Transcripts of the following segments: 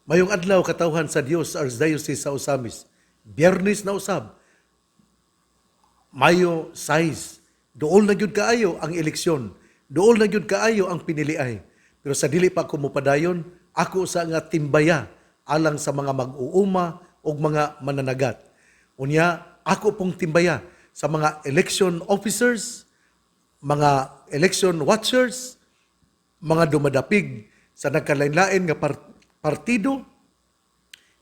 Mayong adlaw katawhan sa Dios Archdiocese sa Osamis. Biyernes na usab, Mayo 6. Dool na gyud kaayo ang eleksyon. Dool na gyud kaayo ang piniliay. Pero sa dili pa ko mopadayon, ako sa nga timbaya alang sa mga mag-uuma o mga mananagat. Unya, ako pong timbaya sa mga election officers, mga election watchers, mga dumadapig sa nagkalain-lain nga partido,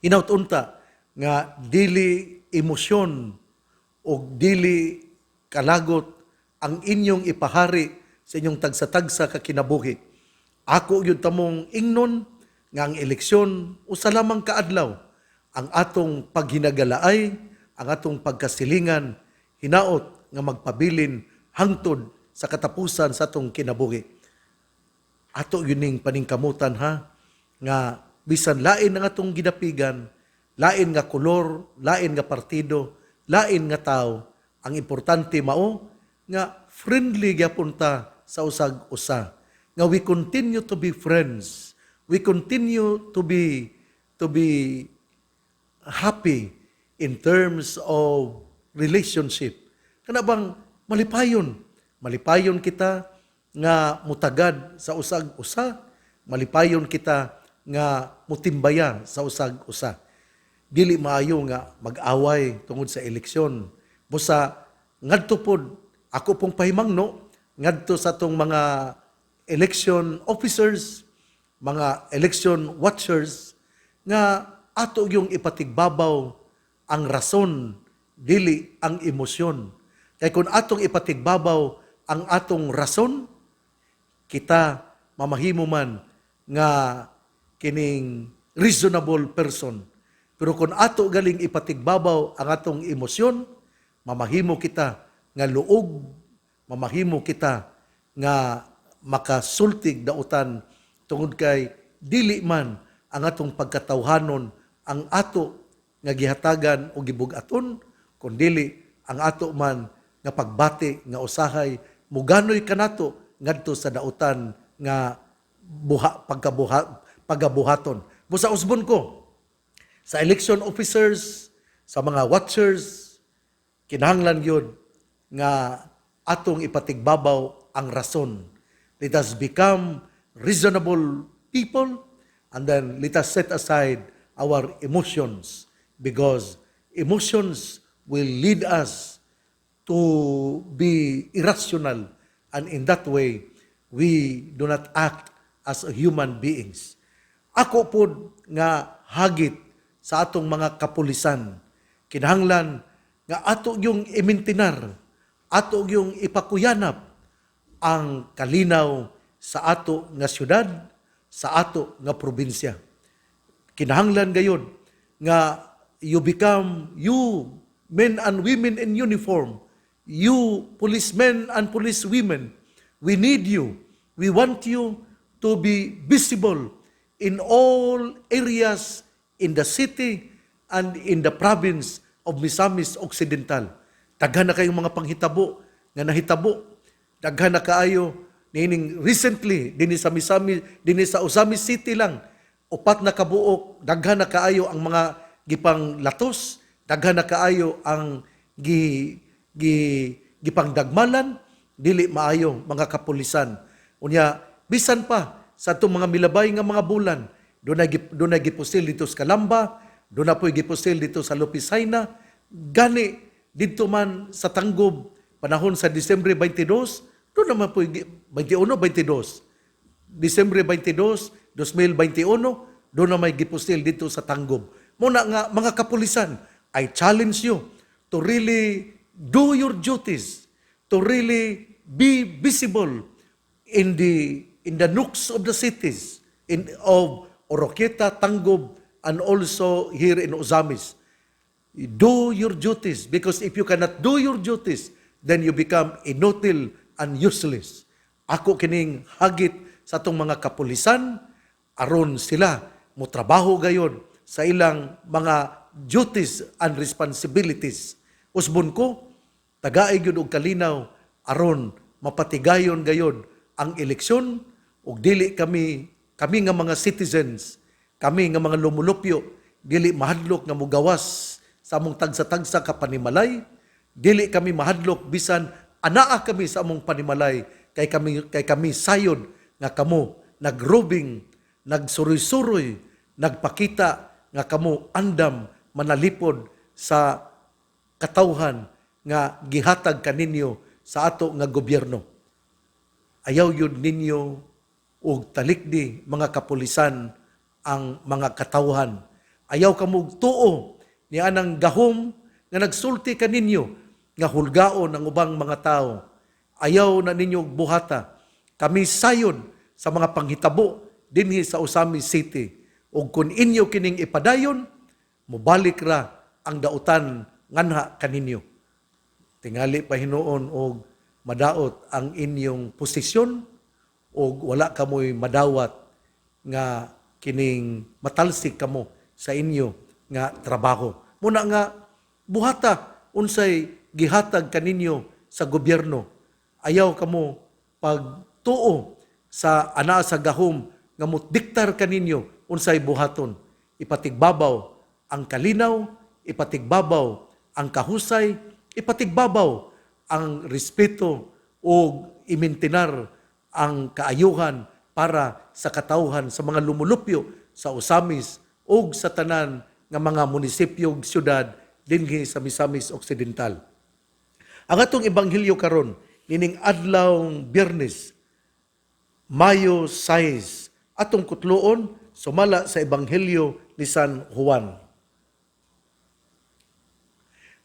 hinaut-unta nga dili emosyon o dili kalagot ang inyong ipahari sa inyong tagsa-tagsa ka kinabuhi. Ako yun tamong ingnon nga ang eleksyon usa lamang kaadlaw ang atong paghinagalaay, ang atong pagkasilingan, hinaot nga magpabilin hangtod sa katapusan sa atong kinabuhi. Ato yuning paningkamutan ha, nga bisan lain ang atong gidapigan, lain nga kolor, lain nga partido, lain nga tao, ang importante mao nga friendly gyapon ta sa usag-usa. Nga we continue to be friends. We continue to be happy in terms of relationship. Kana bang malipayon? Malipayon kita nga mutagad sa usag-usa, malipayon kita nga mutimbaya sa usag-usa. Dili maayo nga mag-away tungod sa eleksyon. Busa ngadto pod ako pong pahimangno ngadto sa tong mga election officers, mga election watchers nga ato yung ipatigbabaw ang rason dili ang emosyon. Kay kung atong ipatigbabaw ang atong rason, kita mamahimo man nga kining reasonable person. Pero kung ato galing ipatigbabaw ang atong emosyon, mamahimo kita nga luog, mamahimo kita nga makasultig dautan tungod kay dili man ang atong pagkatawhanon ang ato nga gihatagan o gibugaton, kundi ang ato man nga pagbati nga usahay muganoy kanato ngadto sa dautan nga pagabuhaton. Busa usbon ko sa election officers, sa mga watchers, kinahanglan yun nga atong ipatigbabaw ang rason. Let us become reasonable people and then let us set aside our emotions because emotions will lead us to be irrational and in that way, we do not act as human beings. Ako po nga hagit sa atong mga kapulisan, kinahanglan nga ato yung imintinar, ato yung ipakuyanap ang kalinaw sa ato nga syudad, sa ato nga probinsya. Kinahanglan gayon nga you men and women in uniform, you policemen and policewomen, we need you. We want you to be visible in all areas in the city and in the province of Misamis Occidental. Daghan na kayong mga panghitabo nga nahitabo. Daghan na kaayo nining recently dinhi sa Misamis, dinhi sa Osamis City lang 4 na kabuok, daghan na kaayo ang mga gipang latos, daghan na kaayo ang gipangdagmalan, dili maayo mga kapulisan. Unya bisan pa sa itong mga milabay nga mga bulan, doon na gipusil dito sa Calamba, doon na po'y gipusil dito sa Lopisaina, gani dito man sa Tanggob, panahon sa Disyembre 22, doon naman po'y 21-22. Disyembre 22, 2021, doon na may gipusil dito sa Tanggob. Muna nga, mga kapulisan, I challenge you to really do your duties, to really be visible in the nooks of the cities of Oroquieta, Tanggob, and also here in Osamis. Do your duties because if you cannot do your duties, then you become inutil and useless. Ako kining hagit sa atong mga kapulisan, aron sila mo trabaho gayon sa ilang mga duties and responsibilities. Usbon ko, tagaay gyud og kalinaw aron mapatigayon gayon ang eleksyon ug dili kami nga mga citizens kami nga mga lumulupyo, dili mahadlok nga mugawas sa among tagsa-tagsa ka panimalay, dili kami mahadlok bisan anaa kami sa among panimalay, kay kami sayod nga kamo nagrobing, nagsuroy-suroy, nagpakita nga kamo andam manalipod sa katawhan nga gihatag kaninyo sa ato nga gobyerno. Ayaw yun ninyo og talikdi mga kapulisan ang mga katawhan. Ayaw kamog tuo ni anang gahom nga nagsulti kaninyo nga hulgaon ang ubang mga tao. Ayaw na ninyo buhata. Kami sayod sa mga panghitabo dinhi sa Usami City. Ug kung inyo kining ipadayon, mubalik ra ang dautan nganha kaninyo. Tingali pa hinuon og madaot ang inyong posisyon o wala kamoy madawat nga kining matalsik kamo sa inyo nga trabaho. Muna nga buhata unsay gihatag kaninyo sa gobyerno. Ayaw kamo pagtuo sa ana sa gahom nga mutdiktar kaninyo unsay buhaton. Ipatigbabaw ang kalinaw, ipatigbabaw ang kahusay, ipatigbabaw ang respeto o imintinar ang kaayuhan para sa katawhan sa mga lumulupyo sa Usamis o sa tanan nga mga munisipyo ug syudad dinhi sa Misamis Occidental. Ang atong ebanghelyo karon nining adlaw Biyernes, Mayo 6, atong kutloon sumala sa ebanghelyo ni San Juan.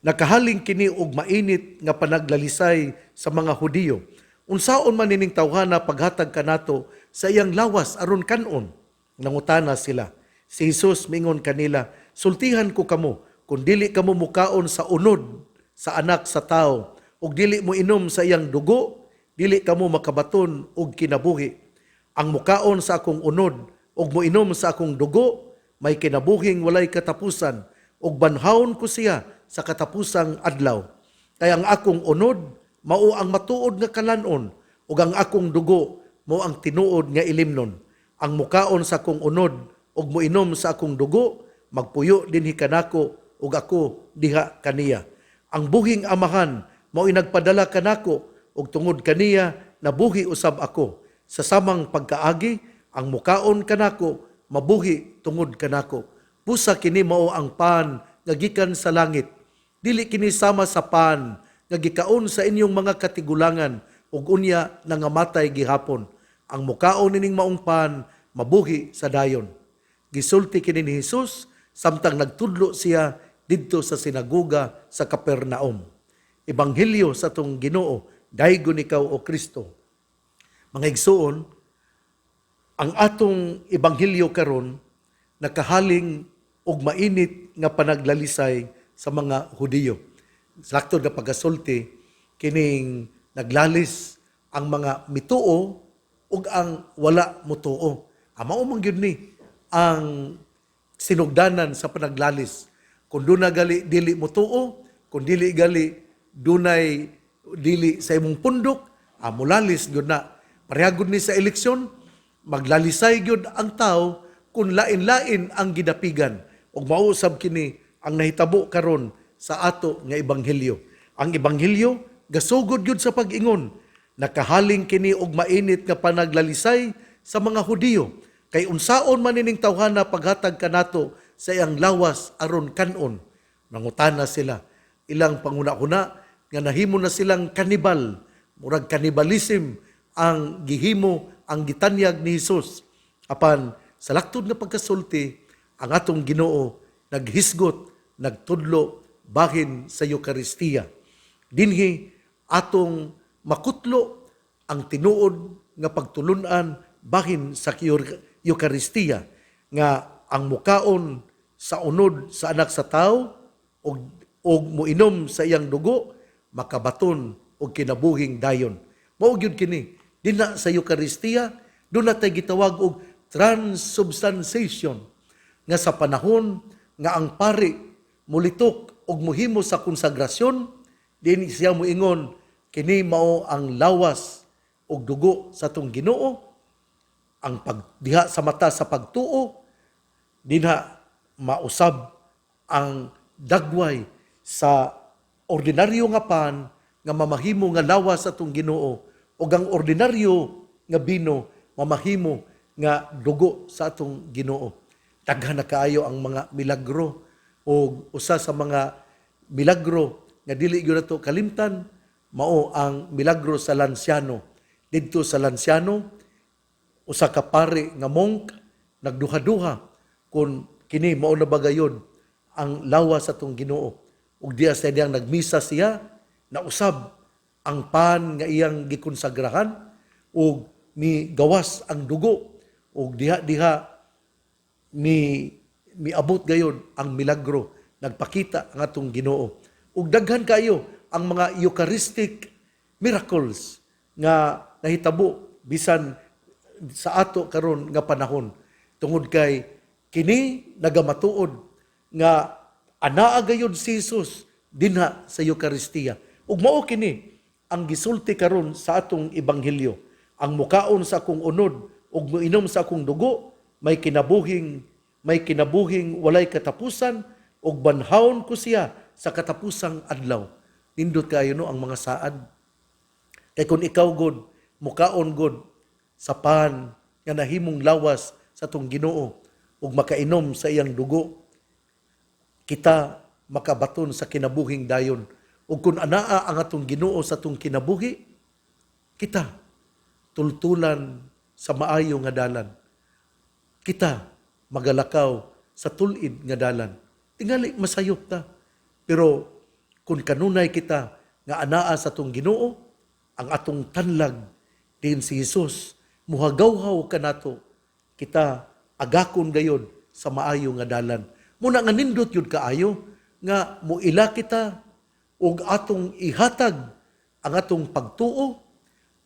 Nakahaling kini og mainit nga panaglalisay sa mga Hudiyo. Unsaon man nining tawhana paghatag kanato sa iyang lawas aron kanon? Nangutana sila. Si Jesus mingon kanila, sultihan ko kamo, kung dili kamo mukaon sa unod sa anak sa tao, ug dili mo inom sa iyang dugo, dili kamo makabaton og kinabuhi. Ang mukaon sa akong unod, ug mo inom sa akong dugo, may kinabuhing walay katapusan, ug banhawon ko siya sa katapusang adlaw. Kaya ang akong unod, mao ang matuod nga kalanon, ug ang akong dugo, mao ang tinuod nga ilimnon. Ang mukaon sa akong unod, ug moinom sa akong dugo, magpuyo dinhi kanako, ug ako diha kaniya. Ang buhing amahan, mao nagpadala kanako, ug tungod kaniya, nabuhi usab ako. Sa samang pagkaagi, ang mukaon kanako, mabuhi tungod kanako. Busa kini mao ang pan nga gikan sa langit. Dili kini sama sa pan nga gikaon sa inyong mga katigulangan ug unya nangamatay gihapon. Ang mukaon nining maong pan mabuhi sa dayon. Gisulti kini ni Jesus samtang nagtudlo siya didto sa sinagoga sa Capernaum. Ebanghelyo sa tong Ginoo, daygon ikaw o Kristo. Mga igsoon, ang atong ebanghelyo karon nakahaling og mainit nga panaglalisay sa mga Hudiyo. Sakto na pagasulti, kining naglalis ang mga mituo ug ang wala mutuo. Mao man gyud ni ang sinugdanan sa panaglalis. Kung duna gali dili mutuo, kung dili gali dunay dili sa imong pundok, mulalis gyud na. Parehagod ni sa eleksyon, maglalisay gyud ang tao kung lain-lain ang gidapigan. Ug mausab kini ang nahitabo karon sa ato nga ebanghelyo. Ang ebanghelyo gasugod gyud sa pag-ingon. Nakahaling kini og mainit nga panaglalisay sa mga Hudiyo. Kay unsaon man nining tawhana paghatag kanato sa iyang lawas aron kanon. Nangutana sila. Ilang panguna-una nga nahimo na silang kanibal. Murag kanibalism ang gihimo, ang gitanyag ni Jesus. Apan sa laktod nga pagkasulti, ang atong Ginoo naghisgot, nagtudlo bahin sa Eucharistia. Dinhi atong makutlo ang tinuod nga pagtulunan bahin sa Eucharistia nga ang mukaon sa unod sa anak sa tao og muinom sa iyang dugo makabaton og kinabuhing dayon. Mao gyud kini dinha sa Eucharistia doon natay gitawag og transubstantiation nga sa panahon nga ang pari mulitok og muhimo sa konsagrasyon, din siya moingon, kini mao ang lawas og dugo sa tong Ginoo, ang pagdiha sa mata sa pagtuo, dinha mausab ang dagway sa ordinaryo nga pan nga mamahimo nga lawas sa atong Ginoo ug ang ordinaryo nga bino mamahimo nga dugo sa atong Ginoo. Daghan na kaayo ang mga milagro o usa sa mga milagro nga dili gyud nato kalimtan mao ang milagro sa Lanciano. Didto sa Lanciano, usa ka pare nga monk nagduha-duha kung kini mao na ba gayon ang lawas sa atong Ginoo. Ug diya sa diyang nagmisa siya, nausab ang pan nga iyang gikonsagrahan ug migawas ang dugo ug diha miabot gayon ang milagro, nagpakita ang atong Ginoo. Ug daghan kayo ang mga Eucharistic miracles nga nahitabo bisan sa ato karon nga panahon tungod kay kini nagamatuod nga anaa gayud si Jesus dinha sa Eucharistia. Ug mao kini ang gisulti karon sa atong ebanghelyo. Ang mukaon sa akong unod ug moinom sa akong dugo may kinabuhing walay katapusan ug banhawon ko siya sa katapusang adlaw. Nindot kayo no ang mga saad. Kay kung ikaw god mukaon god sa pan nga nahimong lawas sa atong Ginoo ug makainom sa iyang dugo, kita makabaton sa kinabuhing dayon. Ug kung anaa ang atong Ginoo sa atong kinabuhi, kita tultulan sa maayo nga dalan. Kita magalakaw sa tulid nga dalan. Tingali masayop ta. Pero kung kanunay kita nga anaa sa atong Ginoo, ang atong tanlag din si Jesus, muhagawhaw kanato, kita agakon gayon sa maayo nga dalan. Muna nga nindot yun kaayo, nga muila kita ug atong ihatag ang atong pagtuo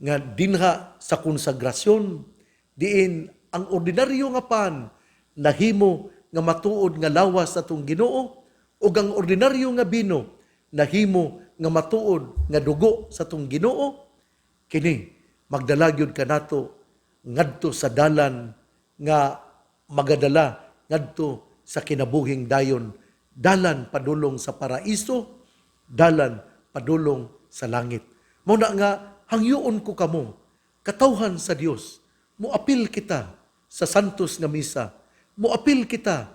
nga dinha sa konsagrasyon diin ang ordinaryo nga pan nahimo nga matuod nga lawas sa atong Ginoo ug ang ordinaryo nga bino nahimo nga matuod nga dugo sa atong Ginoo. Kini magdala gyud kanato ngadto sa dalan nga magadala ngadto sa kinabuhing dayon, dalan padulong sa paraiso, dalan padulong sa langit. Muna nga hangyoon ko kamo katawhan sa Dios, muapil kita sa santos nga misa, muapil kita,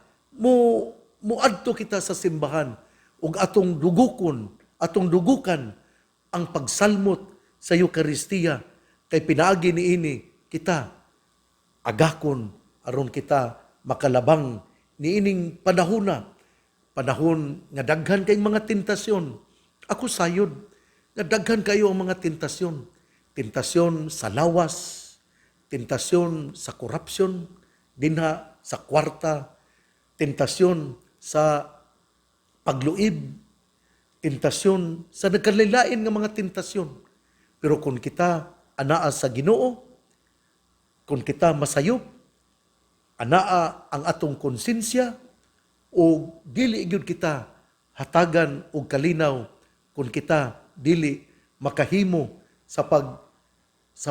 muadto kita sa simbahan ug atong dugukan ang pagsalmot sa Eucharistia kay pinaagi niini kita agakon aron kita makalabang niining panahon nga daghan kay mga tentasyon. Ako sayod nga daghan kayo ang mga tentasyon. Tentasyon sa lawas, tentasyon sa korupsyon, dinha sa kwarta, tentasyon sa pagluib, tentasyon sa nagkalilain nga mga tentasyon. Pero kung kita anaa sa Ginoo, kung kita masayop, anaa ang atong konsensya, o dili gyud kita hatagan og kalinaw kung kita dili makahimo sa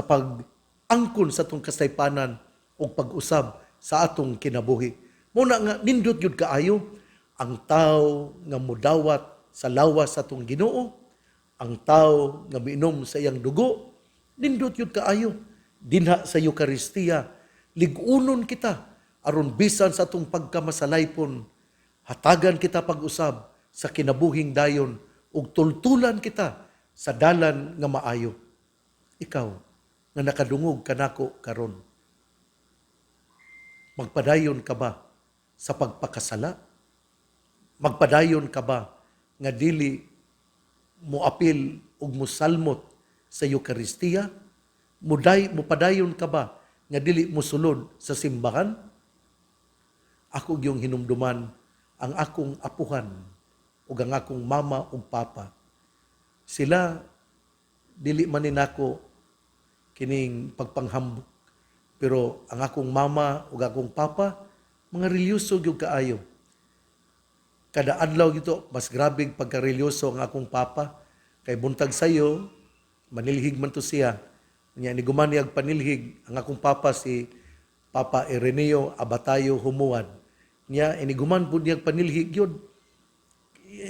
pag-angkon sa atong kasaypanan o pag-usab sa atong kinabuhi. Muna nga nindot gyud kaayo ang tao nga mudawat sa lawas sa atong Ginoo, ang tao nga miinom sa iyang dugo, nindot yun kaayo. Dinha sa Eucharistia, ligunon kita, aron bisan sa atong pagkamasalaypon, hatagan kita pag-usab sa kinabuhing dayon, ug tultulan kita sa dalan nga maayo. Ikaw, nga nakadungog kanako karon, magpadayon ka ba sa pagpakasala? Magpadayon ka ba nga dili muapil ug musalmot sa Eucharistia? Mupadayon ka ba nga dili musulod sa simbahan? Ako gyung hinumduman ang akong apuhan ug ang akong mama ug papa. Sila dili man ninako kining pagpanghambok. Pero ang akong mama ug akong papa mga reliyoso gyud kaayo. Kada adlaw gito, mas grabing pagka-religyoso ang akong papa. Kay buntag sayo, manilhig man to siya. Nya ni gumani ag panilhig ang akong papa si Papa Ireneo Abatayo Humuad. Nya iniguman pud niyang panilhig yun.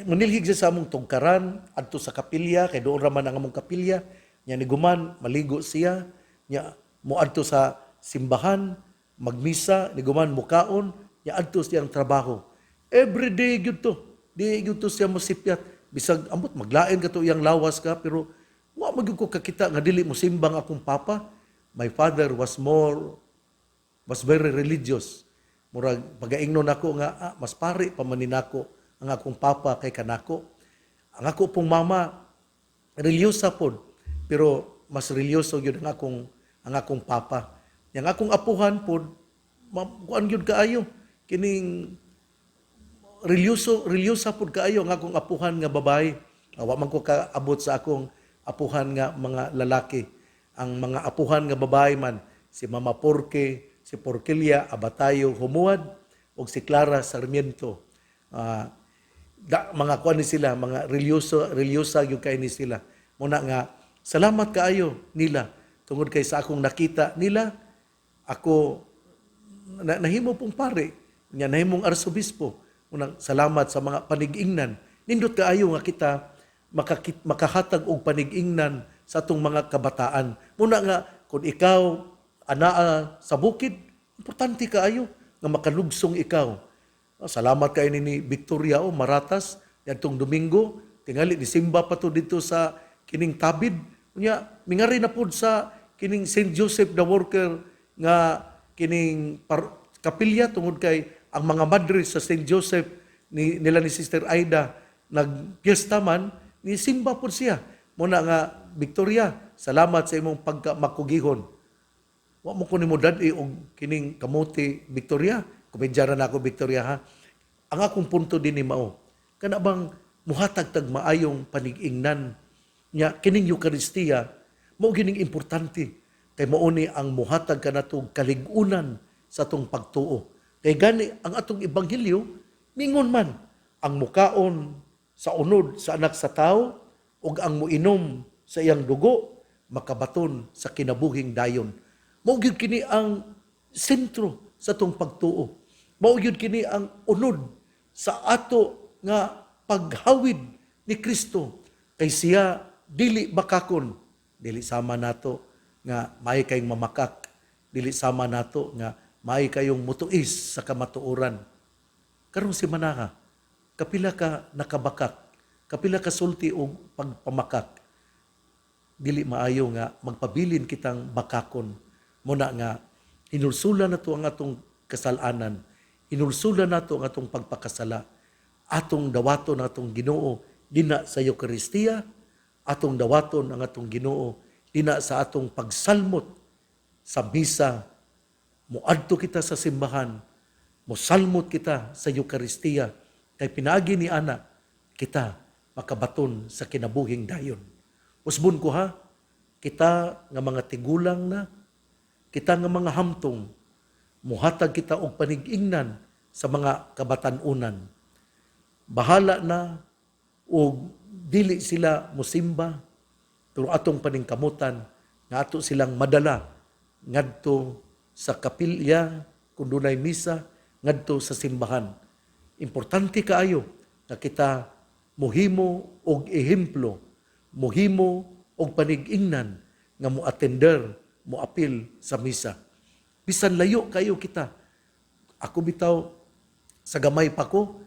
Manilhig siya sa among tugkaran adto sa kapilya kay doon ra man ang among kapilya. Nya niguman maligo siya, nya moadto sa simbahan, magmisa, niguman mukaon, nya adto siyang trabaho. Every day gyud to. Di gyud to siya mosipyat. Bisag ambot maglain ka to iyang lawas ka pero wa magyud ko kakita nga dili mo simbang akong papa. My father was very religious. Murag pagaingnon ako nga mas pari pa man ninako ang akong papa kay kanako. Ang ako pong mama religyosa pod pero mas religyoso gyud ang akong papa. Yang akong apuhan pod kuan gyud kaayo kining religyosa pod kaayo ang akong apuhan nga babae. Wa man ko kaabot sa akong apuhan nga mga lalaki. Ang mga apuhan nga babae man si Mama Porke, si Porquelia Abatayo Humuad o si Clara Sarmiento. Mga kuan ni sila, mga religyosa yung kay ni sila. Muna nga, salamat kaayo nila. Tungod kay sa akong nakita nila, ako nahimo pong pare, nga nahimong arsobispo. Muna, salamat sa mga panigingnan. Nindot kaayo nga kita makahatag og panigingnan sa atong mga kabataan. Muna nga, kung ikaw anaa sa bukid, importante kaayo nga makalugsong ikaw. Salamat kayo ni Victoria Maratas, yadtong Domingo, tingali Disimba pa to dito sa kining tabid. Unya, mingari na pod sa kining St. Joseph the Worker nga kining kapilya tungod kay ang mga madre sa St. Joseph nila ni Sister Aida nagpiesta man, ni simba pod siya. Muna nga, Victoria, salamat sa imong pagkamakugihon. Wa mo ko nimo dad og kining kamote Victoria. Kumedyara na ako Victoria ha. Ang akong punto din ni mao. Kana bang muhatag tag maayong panigingnan nya kining Eucharistia mao gining importante kay mao ni ang muhatag kanatong kaligunan sa atong pagtuo. Kay gani ang atong ebanghelyo mingon man ang mukaon sa unod sa anak sa tao ug ang muinom sa iyang dugo makabaton sa kinabuhing dayon. Mao gyud kini ang sentro sa atong pagtuo. Mao gyud kini ang unod sa ato nga paghawid ni Kristo kay siya dili makakon, dili sama nato nga may kayong mamakak, dili sama nato nga may kayong mutuis sa kamatuoran. Karon si Manaha, kapila ka nakabakak, kapila ka sulti og pagpamakak. Dili maayo nga magpabilin kitang bakakon. Muna nga hinulsulan nato ang atong kasalanan. Hinulsulan nato ang atong pagpakasala. Atong dawaton ang atong Ginoo dina sa Eucharistia, atong dawaton ang atong Ginoo dina sa atong pagsalmot sa misa. Muadto kita sa simbahan, mosalmot kita sa Eucharistia, kay pinaagi ni ana kita makabaton sa kinabuhing dayon. Usbon ko ha, kita nga mga tigulang na, kita nga mga hamtong, muhatag kita og panigingnan sa mga kabatanunan. Bahala na o dili sila musimba, pero atong paningkamutan nga ato silang madala ngadto sa kapilya kung dunay misa, ngadto sa simbahan. Importante kaayo na kita muhimo og ehemplo, muhimo og panigingnan nga moatender, moapil sa misa. Bisan layo kayo kita. Ako bitaw, sa gamay pa ko,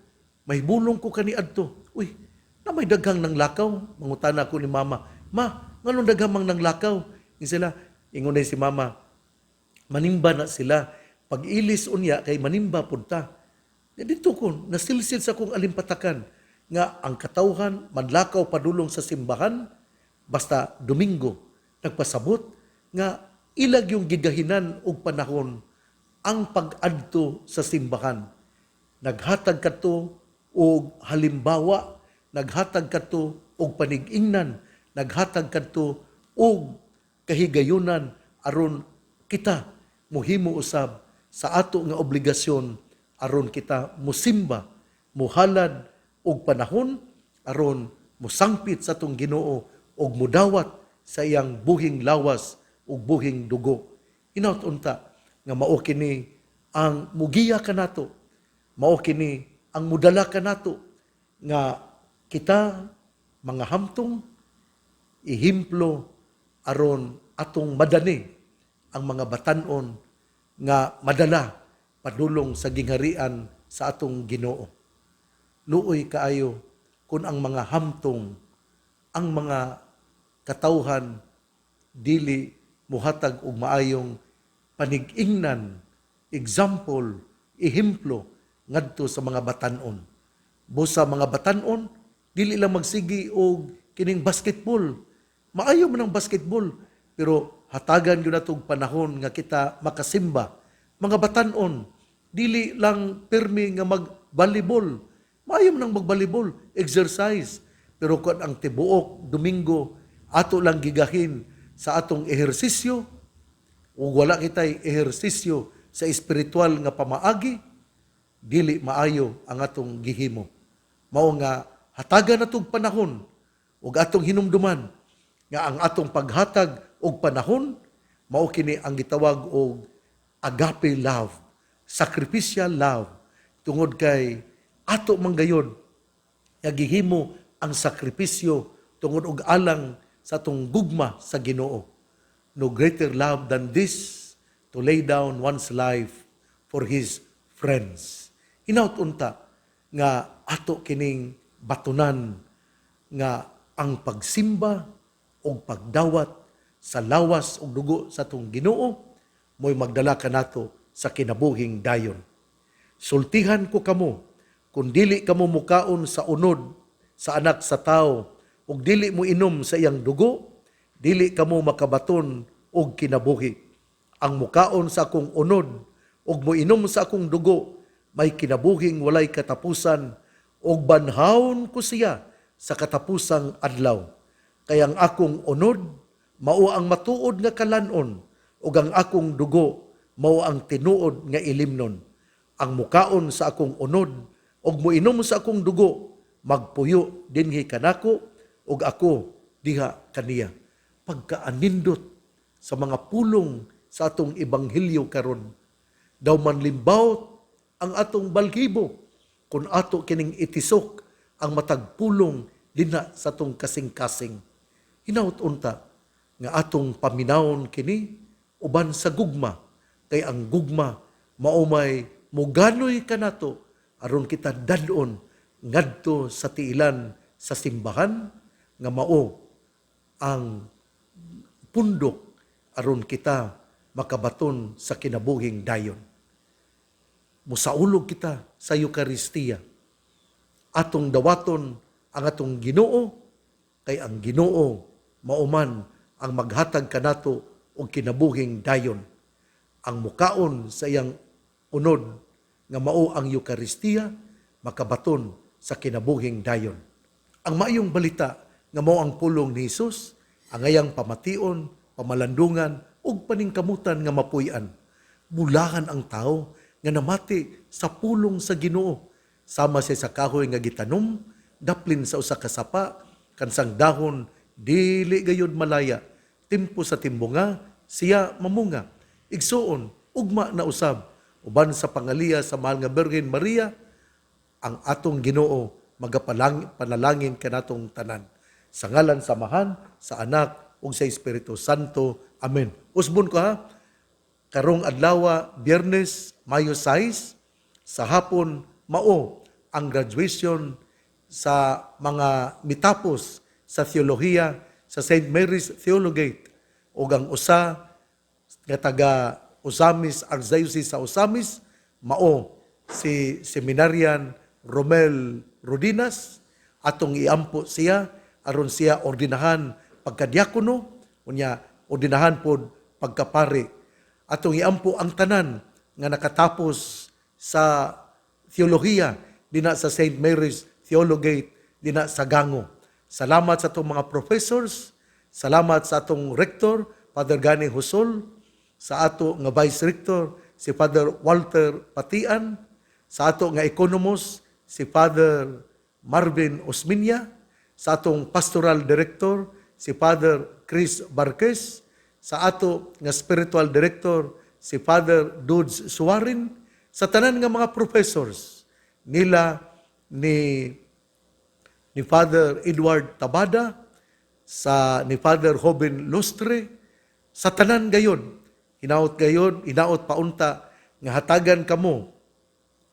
may bulong ko kaniadto. Uy, na may daghang nang lakaw. Mangutana ko ni mama, ma, nganong daghamang nang lakaw? Sila, ingunay si mama, manimba na sila. Pag ilis unya, kay manimba punta. Dito ko, nasilsil sa kong alimpatakan, nga ang katawhan, madlakaw padulong sa simbahan, basta Domingo, nagpasabot, nga ilag yung gigahinan og panahon ang pag-adto sa simbahan. Naghatag kato og halimbawa, naghatag kato og panigingnan, naghatag kato og kahigayunan aron kita mohimo usab sa ato nga obligasyon aron kita musimba, muhalad og panahon aron musangpit sa atong Ginoo og mudawat sa iyang buhing lawas ug buhing dugo. Hinaut unta nga mao kini ang mugiya kanato mao kini ang mudala kanato nga kita mga hamtong ihimplo aron atong madani ang mga batan-on nga madala padulong sa gingharian sa atong Ginoo. Luoy kaayo kung ang mga hamtong, ang mga katawhan dili muhatag og maayong panig-ingnan, example, ihimplo ngadto sa mga batan-on. Busa mga batan-on dili lang magsigi og kining basketball. Maayo man ang basketball, pero hatagan gyud natong panahon nga kita makasimba. Mga batan-on dili lang pirmi nga mag-volleyball. Maayo man ang mag-volleyball, exercise. Pero kung ang tibuok Domingo ato lang gigahin sa atong ehersisyo, ug wala kitay ehersisyo sa espiritual nga pamaagi, dili maayo ang atong gihimo. Mao nga hatagan natong panahon ug atong hinumduman nga ang atong paghatag og panahon mao kini ang gitawag og agape love, sacrificial love, tungod kay ato manggayon nga gihimo ang sakripisyo tungod og alang sa atong gugma sa Ginoo. No greater love than this, to lay down one's life for his friends. Hinaut-unta nga ato kining batunan nga ang pagsimba o pagdawat sa lawas o dugo sa atong Ginoo mo'y magdala kanato sa kinabuhing dayon. Sultihan ko kamo, kung dili kamo mukaon sa unod sa anak sa tao, ug dili mo inom sa iyang dugo, dili kamo makabaton og kinabuhi. Ang mukaon sa akong unod, ug mo inom sa akong dugo, may kinabuhing walay katapusan, ug banhawon ko siya sa katapusang adlaw. Kaya ang akong unod, mao ang matuod nga kalanon, ug ang akong dugo, mao ang tinuod nga ilimnon. Ang mukaon sa akong unod, ug mo inom sa akong dugo, magpuyo dinhi kanako, ug ako diha kaniya. Pagkaanindot sa mga pulong sa atong ebanghelyo karon, daw man limbawt ang atong balhibo kung ato kining itisok ang matag pulong dinha sa atong kasing-kasing. Hinaut-unta nga atong paminawon kini uban sa gugma, kay ang gugma maumay muganoy kanato aron kita dadon ngadto sa tiilan sa simbahan nga mao ang pundok aron kita makabaton sa kinabuhing dayon. Musaulog kita sa Eucharistia. Atong dawaton ang atong Ginoo, kay ang Ginoo mauman ang maghatag kanato og kinabuhing dayon. Ang mukaon sa iyang unod nga mao ang Eucharistia, makabaton sa kinabuhing dayon. Ang maayong balita nga mao ang pulong ni Jesus, ang ayang pamation, pamalandungan, ug paningkamutan nga mapuy-an. Bulahan ang tao nga namati sa pulong sa Ginoo. Sama siya sa kahoy nga gitanom, daplin sa usa ka sapa, kansang dahon, dili gayud malaya. Timpo sa timbunga, siya mamunga. Igsuon, ugma na usab. Uban sa pangaliya sa mahal nga Birhen Maria, ang atong Ginoo panalangin kanatong tanan. Sa ngalan samahan, sa anak, ug sa Espiritu Santo. Amen. Usbon ko ha, karong adlaw, Biyernes, Mayo 6, sa hapon, mao ang graduation sa mga mitapos sa theolohiya sa St. Mary's Theologate ug ang usa nga taga Osamis, Archdiocese sa Osamis, mao si Seminarian Romel Rodinas. Atong iampo siya aron siya ordinahan pagkadiakono, unya ordinahan pod pagkapari. Atong iampo ang tanan nga nakatapos sa theolohiya dina sa St. Mary's Theologate dina sa Gango. Salamat sa atong mga professors, salamat sa atong rector, Father Gani Husol, sa ato nga vice rector, si Father Walter Patian, sa ato nga economist, si Father Marvin Osminia, sa atong pastoral director, si Father Chris Barquez, sa ato nga spiritual director, si Father Dudes Suarin, sa tanan nga mga professors, nila ni Father Edward Tabada, ni Father Hoben Lustre, sa tanan gayon, hinaot paunta nga hatagan kamo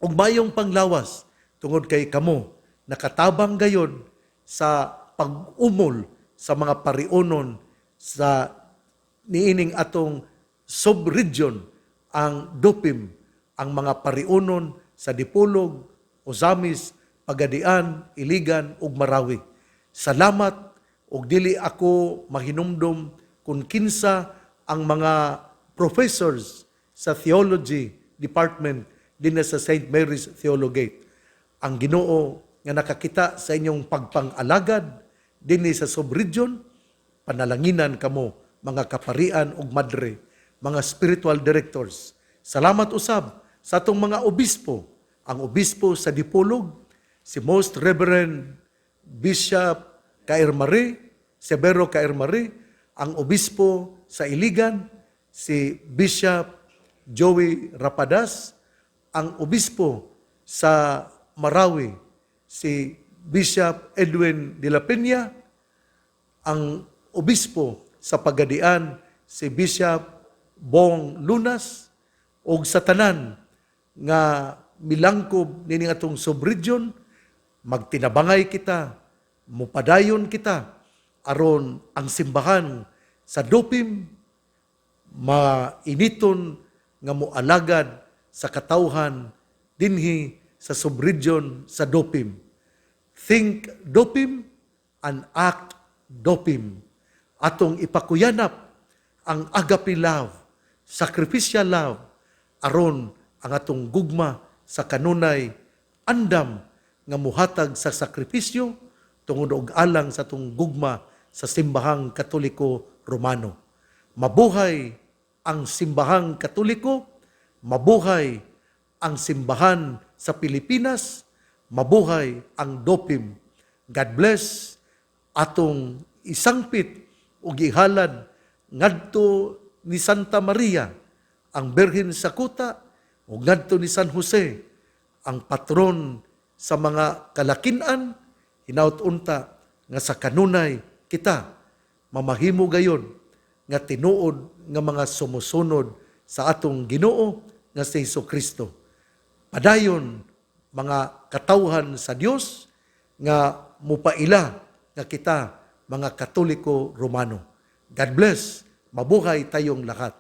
ug mayong panglawas tungod kay kamo nakatabang gayon sa pag-umol sa mga pariunon sa niining atong sub-region, ang Dopim, ang mga pariunon sa Dipolog, Ozamis, Pagadian, Iligan ug Marawi. Salamat ug dili ako mahinumdom kung kinsa ang mga professors sa theology department din sa St. Mary's Theologate. Ang Ginoo nga nakakita sa inyong pagpang-alagad din sa sub-region, panalanginan kamo mga kaparian ug madre, mga spiritual directors. Salamat usab sa atong mga obispo, ang obispo sa Dipolog, si Most Reverend Bishop Kairmari, Severo Kairmari, ang obispo sa Iligan, si Bishop Joey Rapadas, ang obispo sa Marawi, si Bishop Edwin de la Peña, ang obispo sa Pagadian, si Bishop Bong Lunas, ug sa tanan nga milangkob nining atong sub-region, magtinabangay kita, mupadayon kita, aron ang simbahan sa Dopim mainiton nga moalagad sa katawhan dinhi sa sub-region sa Dopim. Think Dopim and act Dopim. Atong ipakuyanap ang agape love, sacrificial love, aron ang atong gugma sa kanunay andam nga muhatag sa sakripisyo tungod og alang sa atong gugma sa simbahang Katoliko Romano. Mabuhay ang simbahang Katoliko, mabuhay ang simbahan sa Pilipinas, mabuhay ang Dopim. God bless atong isangpit ug ihalad ngadto ni Santa Maria, ang Birhen sa Kuta, ug ngadto ni San Jose, ang patron sa mga kalakinan, hinaut-unta nga sa kanunay kita mamahimo gayon nga tinuod nga mga sumusunod sa atong Ginoo nga si Hesukristo. Padayon mga katawhan sa Dios nga mupaila nga kita mga Katoliko Romano. God bless. Mabuhay tayong lahat.